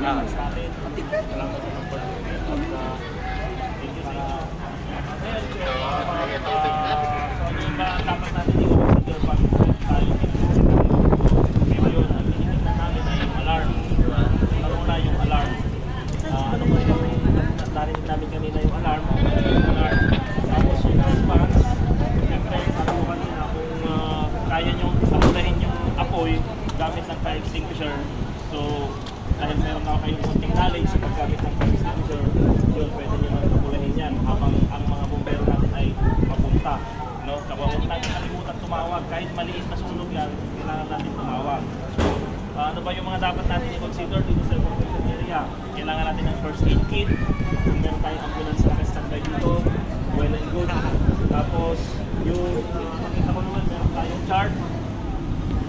Salamat sa atin. Salamat sa pag-participate. At thank you sa inyo. Ngayon, so ano yung ba dapat natin i-consider pag tayo ngayon, ang tinitingnan namin ay yung alarm. Una yung alarm. Ano ko yung narinig namin kanina yung alarm. Tapos yung response. Siyempre, sabi ko kanina kung kaya nyo sakulahin yung apoy gamit ng fire extinguisher. So, dahil meron na kayong konting knowledge sa paggamit ng fire extinguisher, yun, pwede nyo nang sakulahin yan habang ang mga bumbero natin ay mapunta. No? Saka huwag natin kalimutan tumawag. Kahit maliit na sunog yan, kailangan natin tumawag. So, ano ba yung mga dapat natin i-consider dito sa evacuation area? Kailangan natin ng first aid kit. Kung meron tayong ambulance na standby dito, well and good. Tapos, yung makita ko naman, meron tayong chart.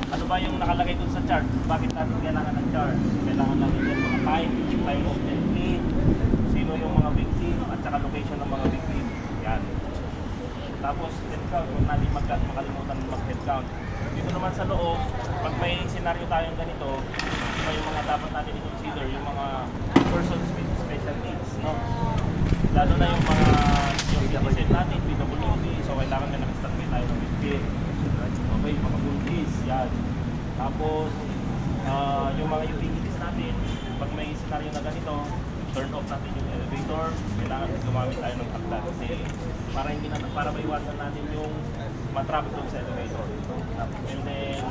Ano ba yung nakalagay dun sa chart? Bakit natin kailangan ng chart? Kailangan natin yung mga time of entry, sino yung mga victim, at saka location ng mga victim. Yan. Tapos, head count, kung natin makalimutan mag-head count. Dito naman sa loob, pag may senaryo tayong ganito, may mga dapat natin i-consider, yung mga persons with special needs, no? Lalo na yung mga citizen natin, PWD, so kailangan may nakastagay tayo ng victim. Okay, mga buntis, yan. Tapos, yung mga utilities natin, pag may senaryo na ganito, turn off natin yung elevator, kailangan gumamit tayo ng hagdan kasi para maiwasan natin yung matrap doon sa elevator. And then,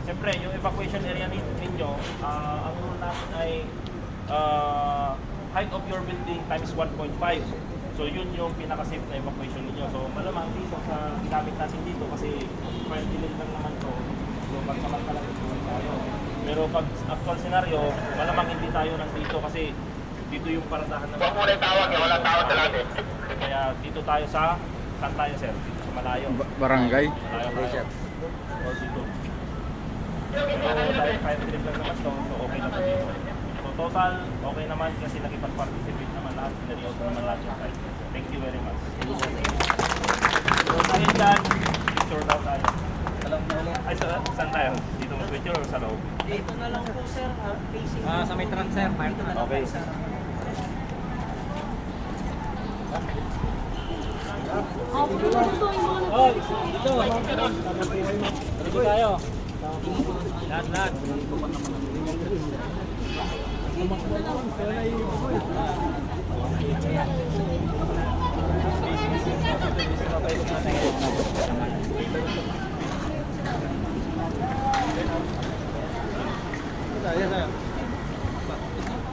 siyempre, yung evacuation area ninyo, ang rule natin ay height of your building times 1.5. So yun yung pinaka-safe na evacuation ninyo. So malamang dito sa ginamit natin dito kasi fire delay lang naman to. So pagsamantala dito tayo. Pero pag actual scenario, malamang hindi tayo nandito kasi dito yung paradahan ng wala tawag sa natin. Kaya dito tayo sa saan tayo, sir? Dito sa Malayo. Barangay. Malayo tayo. O dito. So dahil fire trip lang naman to, so okay naman dito. So total, okay naman kasi nakipag-participate naman lahat. Seryoso naman lahat yung fight. Thank you very much. So dahil dyan, picture daw tayo. Ay, saan tayo? Dito mag-picture o sa loob? Dito na lang po sir, facing. Sa may transfer, Dito na lang Okay. po, sir. Oh, dito. Dito tayo. Lahat.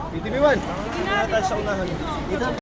BTV1. Hindi na tayo sa unahan.